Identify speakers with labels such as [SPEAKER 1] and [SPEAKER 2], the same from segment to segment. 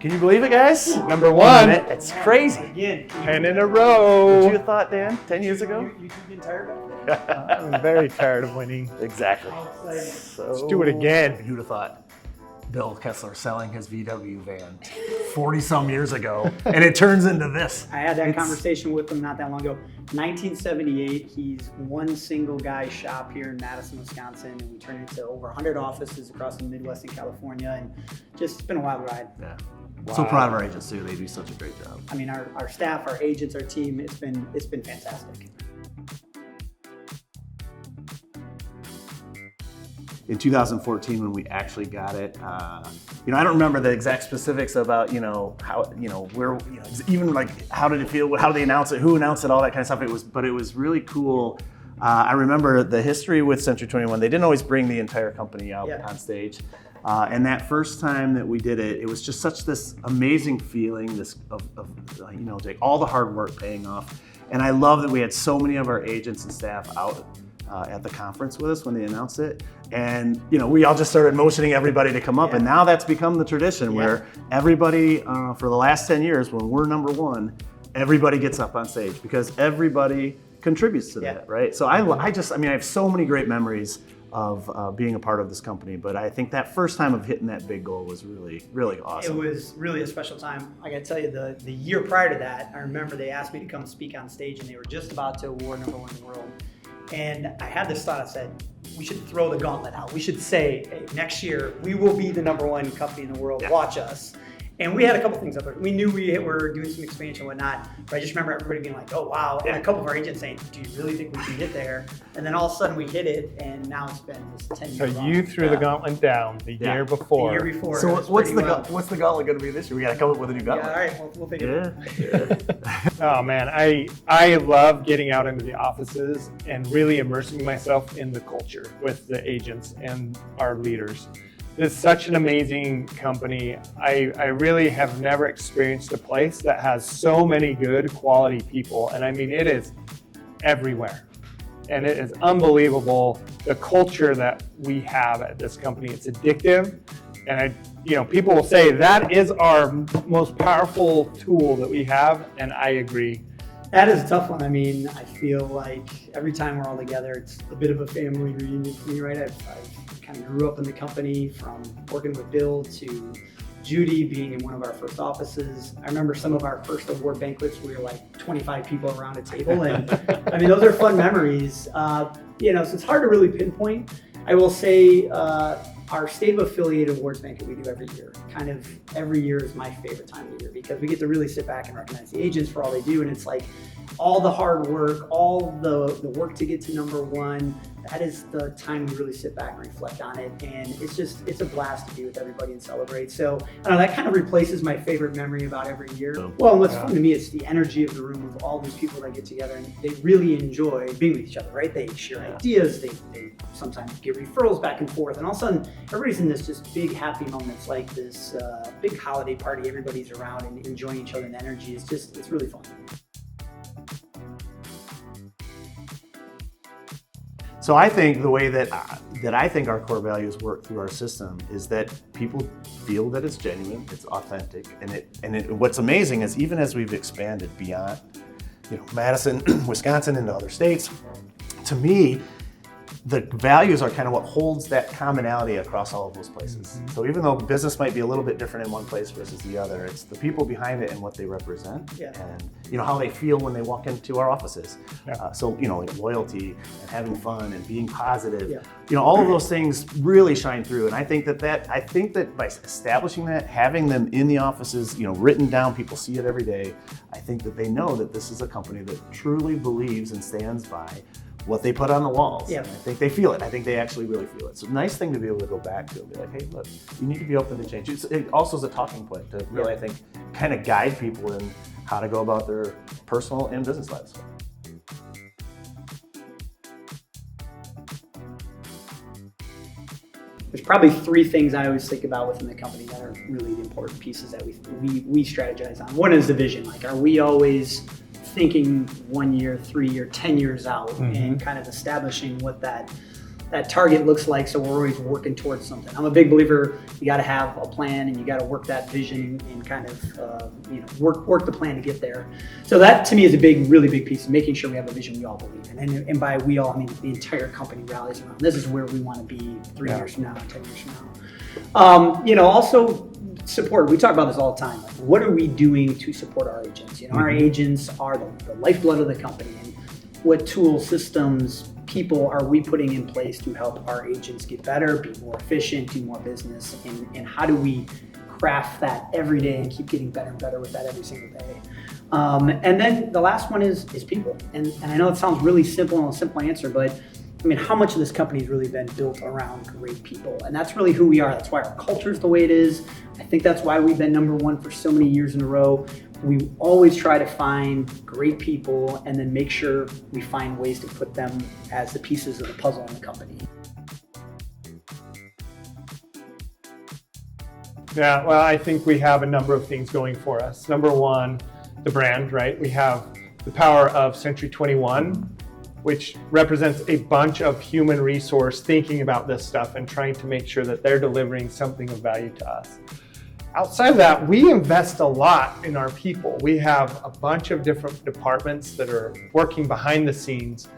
[SPEAKER 1] Can you believe it, guys?
[SPEAKER 2] Number one.
[SPEAKER 1] It's crazy.
[SPEAKER 3] Again,
[SPEAKER 2] 10 in a row.
[SPEAKER 1] Would you have thought, Dan, 10 years ago?
[SPEAKER 3] You getting tired of it?
[SPEAKER 2] I'm very tired of winning.
[SPEAKER 1] Exactly. So,
[SPEAKER 2] Let's do it again.
[SPEAKER 1] Who'd have thought Bill Kessler selling his VW van 40-some years ago, and it turns into this.
[SPEAKER 3] I had that conversation with him not that long ago. 1978, he's one single guy shop here in Madison, Wisconsin, and we turned it into over 100 offices across the Midwest and California, and just it's been a wild ride.
[SPEAKER 1] Yeah.
[SPEAKER 2] Wow.
[SPEAKER 1] So proud of our agents too. They do such a great job.
[SPEAKER 3] I mean, our staff, our agents, our team, it's been fantastic.
[SPEAKER 1] In 2014, when we actually got it, I don't remember the exact specifics about, how, where, even like, how did it feel? How did they announce it? Who announced it? All that kind of stuff. But it was really cool. I remember the history with CENTURY21. They didn't always bring the entire company out on stage. And that first time that we did it, it was just such this amazing feeling, like all the hard work paying off. And I love that we had so many of our agents and staff out at the conference with us when they announced it. And we all just started motioning everybody to come up. And now that's become the tradition where everybody, for the last 10 years, when we're number one, everybody gets up on stage because everybody contributes to that, right? So I have so many great memories of being a part of this company, but I think that first time of hitting that big goal was really, really awesome.
[SPEAKER 3] It was really a special time. I gotta tell you, the year prior to that, I remember they asked me to come speak on stage, and they were just about to award number one in the world. And I had this thought, I said, we should throw the gauntlet out. We should say, hey, next year, we will be the number one company in the world, watch us. And we had a couple things up there. We knew we were doing some expansion and whatnot, but I just remember everybody being like, oh, wow. And a couple of our agents saying, do you really think we can get there? And then all of a sudden we hit it, and now it's been this 10 years.
[SPEAKER 2] So you threw the gauntlet down the year before.
[SPEAKER 3] The year before.
[SPEAKER 1] So what's the gauntlet going to be this year? We got to come up with a new gauntlet.
[SPEAKER 3] Yeah, all right, we'll figure it out.
[SPEAKER 2] Oh man, I love getting out into the offices and really immersing myself in the culture with the agents and our leaders. It's such an amazing company. I really have never experienced a place that has so many good quality people. And I mean, it is everywhere. And it is unbelievable, the culture that we have at this company. It's addictive. And people will say that is our most powerful tool that we have. And I agree.
[SPEAKER 3] That is a tough one. I mean, I feel like every time we're all together, it's a bit of a family reunion for me, right? I kind of grew up in the company, from working with Bill to Judy being in one of our first offices. I remember some of our first award banquets, we were like 25 people around a table. And I mean, those are fun memories. So it's hard to really pinpoint. I will say our State of Affiliated Awards banquet we do every year. Kind of every year is my favorite time of the year because we get to really sit back and recognize the agents for all they do. And it's like all the hard work, all the work to get to number one. That is the time we really sit back and reflect on it. And it's a blast to be with everybody and celebrate. So I don't know, that kind of replaces my favorite memory about every year. Well, and what's fun to me is the energy of the room of all these people that get together, and they really enjoy being with each other, right? They share ideas, they sometimes give referrals back and forth, and all of a sudden everybody's in this just big happy moments, like this big holiday party. Everybody's around and enjoying each other, and the energy is it's really fun.
[SPEAKER 1] So I think the way that I think our core values work through our system is that people feel that it's genuine, it's authentic, and what's amazing is even as we've expanded beyond, Madison, Wisconsin, into other states, to me, the values are kind of what holds that commonality across all of those places. Mm-hmm. So even though business might be a little bit different in one place versus the other, it's the people behind it and what they represent, and how they feel when they walk into our offices. Yeah. So like loyalty and having fun and being positive, all of those things really shine through. And I think that by establishing that, having them in the offices, written down, people see it every day. I think that they know that this is a company that truly believes and stands by what they put on the walls. Yeah. I think they feel it. I think they actually really feel it. So nice thing to be able to go back to and be like, hey, look, you need to be open to change. It also is a talking point to really, I think, kind of guide people in how to go about their personal and business lives.
[SPEAKER 3] There's probably three things I always think about within the company that are really the important pieces that we strategize on. One is the vision. Like, are we always thinking 1 year, 3 year, 10 years out, and kind of establishing what that that target looks like, so we're always working towards something. I'm a big believer you got to have a plan and you got to work that vision and kind of work the plan to get there. So that to me is a really big piece of making sure we have a vision we all believe in. And by we all, I mean the entire company rallies around. This is where we want to be 3 years from now, 10 years from now. Also support. We talk about this all the time. Like, what are we doing to support our agents? Our agents are the lifeblood of the company. And what tools, systems, people are we putting in place to help our agents get better, be more efficient, do more business, and how do we craft that every day and keep getting better and better with that every single day? And then the last one is people. And I know it sounds really simple and a simple answer, but I mean, how much of this company has really been built around great people? And that's really who we are. That's why our culture is the way it is. I think that's why we've been #1 for so many years in a row. We always try to find great people and then make sure we find ways to put them as the pieces of the puzzle in the company.
[SPEAKER 2] Yeah, well, I think we have a number of things going for us. Number one, the brand, right? We have the power of CENTURY21, which represents a bunch of human resource thinking about this stuff and trying to make sure that they're delivering something of value to us. Outside of that, we invest a lot in our people. We have a bunch of different departments that are working behind the scenes.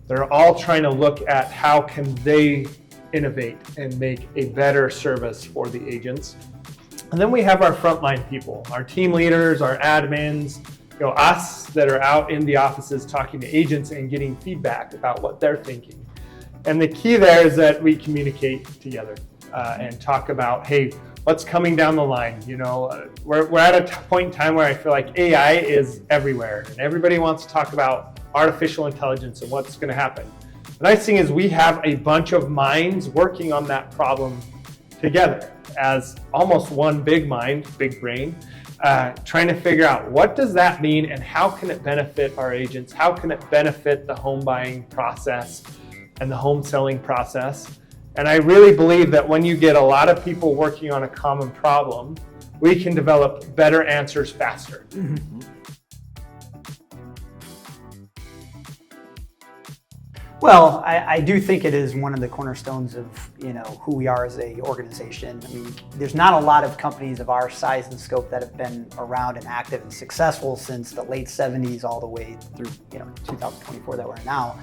[SPEAKER 2] They're all trying to look at how can they innovate and make a better service for the agents. And then we have our frontline people, our team leaders, our admins, us that are out in the offices talking to agents and getting feedback about what they're thinking. And the key there is that we communicate together and talk about, hey, what's coming down the line? We're at a point in time where I feel like AI is everywhere and everybody wants to talk about artificial intelligence and what's going to happen. The nice thing is we have a bunch of minds working on that problem together as almost one big mind, big brain, trying to figure out what does that mean and how can it benefit our agents? How can it benefit the home buying process and the home selling process? And I really believe that when you get a lot of people working on a common problem, we can develop better answers faster.
[SPEAKER 3] Mm-hmm. Well, I do think it is one of the cornerstones of who we are as an organization. I mean, there's not a lot of companies of our size and scope that have been around and active and successful since the late 70s all the way through 2024 that we're in now.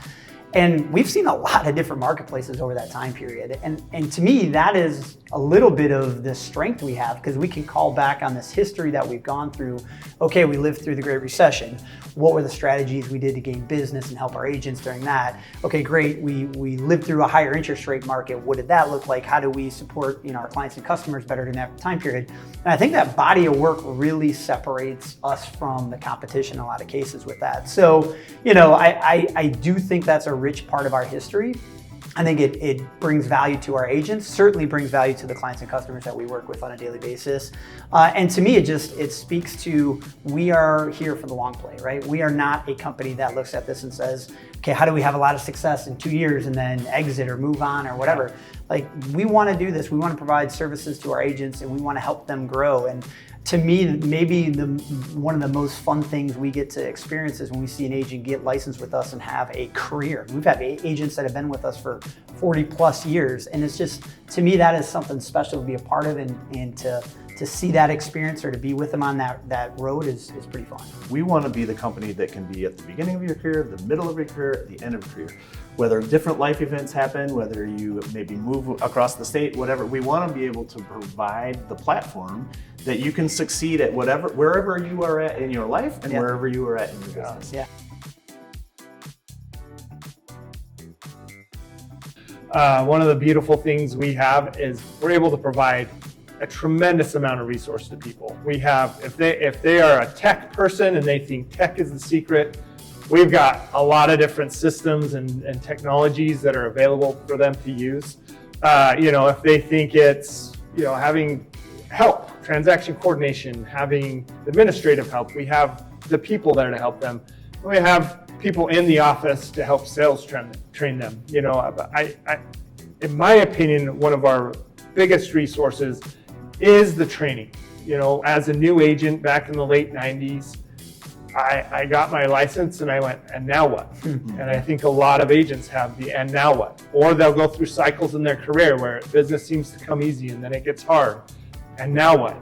[SPEAKER 3] And we've seen a lot of different marketplaces over that time period. And to me, that is a little bit of the strength we have because we can call back on this history that we've gone through. Okay, we lived through the Great Recession. What were the strategies we did to gain business and help our agents during that? Okay, great. We lived through a higher interest rate market. What did that look like? How do we support our clients and customers better during that time period? And I think that body of work really separates us from the competition in a lot of cases with that. So, I do think that's a rich part of our history. I think it brings value to our agents, certainly brings value to the clients and customers that we work with on a daily basis. And to me, it speaks to we are here for the long play, right? We are not a company that looks at this and says, okay, how do we have a lot of success in 2 years and then exit or move on or whatever? Like, we want to do this. We want to provide services to our agents and we want to help them grow. And to me, maybe one of the most fun things we get to experience is when we see an agent get licensed with us and have a career. We've had agents that have been with us for 40 plus years. And it's just, to me, that is something special to be a part of and to see that experience or to be with them on that road is pretty fun.
[SPEAKER 1] We want to be the company that can be at the beginning of your career, the middle of your career, at the end of your career. Whether different life events happen, whether you maybe move across the state, whatever, we want to be able to provide the platform that you can succeed at wherever you are at in your life and wherever you are at in your business.
[SPEAKER 3] Yeah.
[SPEAKER 2] One of the beautiful things we have is we're able to provide a tremendous amount of resource to people. We have, if they are a tech person and they think tech is the secret, we've got a lot of different systems and technologies that are available for them to use. If they think it's, having help, transaction coordination, having administrative help, we have the people there to help them. We have people in the office to help sales train them. In my opinion, one of our biggest resources is the training. As a new agent back in the late 90s, I got my license and I went, and now what? And I think a lot of agents have the and now what? Or they'll go through cycles in their career where business seems to come easy and then it gets hard. And now what?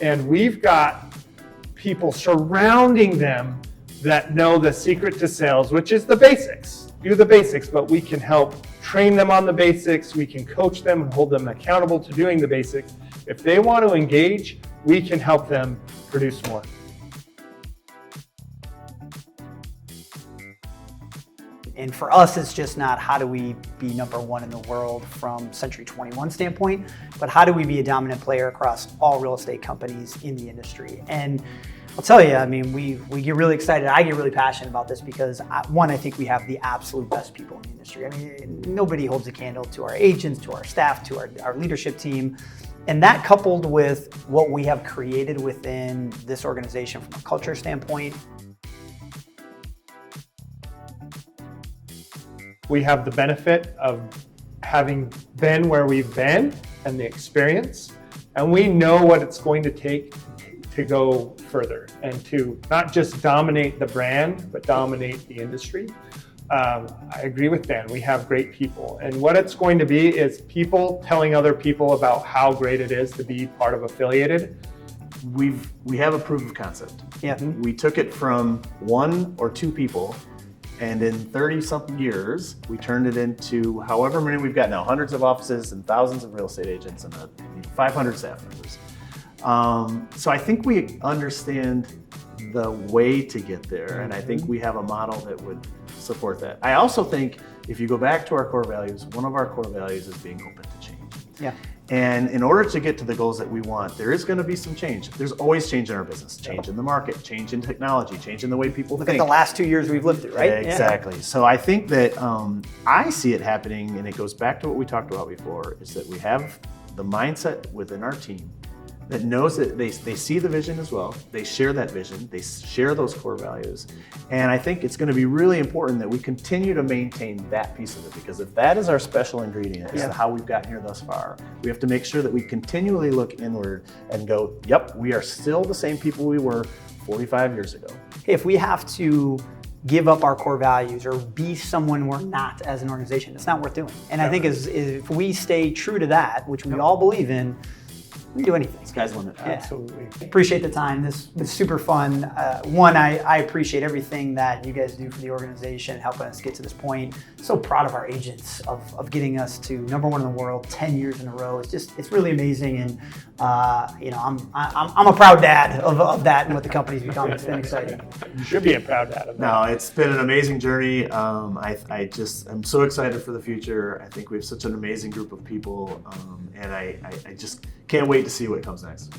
[SPEAKER 2] And we've got people surrounding them that know the secret to sales, which is the basics. Do the basics, but we can help train them on the basics. We can coach them and hold them accountable to doing the basics. If they want to engage, we can help them produce more.
[SPEAKER 3] And for us, it's just not how do we be number one in the world from CENTURY21 standpoint, but how do we be a dominant player across all real estate companies in the industry? And I'll tell you, I mean, we get really excited. I get really passionate about this because one, I think we have the absolute best people in the industry. I mean, nobody holds a candle to our agents, to our staff, to our leadership team. And that coupled with what we have created within this organization from a culture standpoint.
[SPEAKER 2] We have the benefit of having been where we've been and the experience, and we know what it's going to take to go further and to not just dominate the brand, but dominate the industry. I agree with Dan, we have great people, and what it's going to be is people telling other people about how great it is to be part of Affiliated.
[SPEAKER 1] We have a proof of concept.
[SPEAKER 3] Yeah.
[SPEAKER 1] We took it from 1 or 2 people, and in 30-something years, we turned it into however many we've got now, hundreds of offices and thousands of real estate agents and 500 staff members. So I think we understand the way to get there, and I think we have a model that would support that. I also think if you go back to our core values, one of our core values is being open to change.
[SPEAKER 3] Yeah.
[SPEAKER 1] And in order to get to the goals that we want, there is going to be some change. There's always change in our business, change in the market, change in technology, change in the way people
[SPEAKER 3] Look
[SPEAKER 1] think.
[SPEAKER 3] at the last 2 years we've lived through, right?
[SPEAKER 1] Exactly. Yeah. So I think that I see it happening, and it goes back to what we talked about before, is that we have the mindset within our team that knows that they see the vision as well. They share that vision. They share those core values. And I think it's going to be really important that we continue to maintain that piece of it, because if that is our special ingredient as to how we've gotten here thus far, we have to make sure that we continually look inward and go, yep, we are still the same people we were 45 years ago.
[SPEAKER 3] If we have to give up our core values or be someone we're not as an organization, it's not worth doing. And I think if we stay true to that, which we all believe in, we can do anything.
[SPEAKER 1] Sky's the limit.
[SPEAKER 3] Yeah.
[SPEAKER 2] Absolutely.
[SPEAKER 3] Appreciate the time. This was super fun. One, I appreciate everything that you guys do for the organization, helping us get to this point. So proud of our agents of getting us to number one in the world 10 years in a row. It's really amazing, and I'm a proud dad of that and what the company's become. It's been exciting.
[SPEAKER 2] You should be a proud dad of that.
[SPEAKER 1] No, it's been an amazing journey. I'm so excited for the future. I think we have such an amazing group of people, and I just can't wait to see what comes next.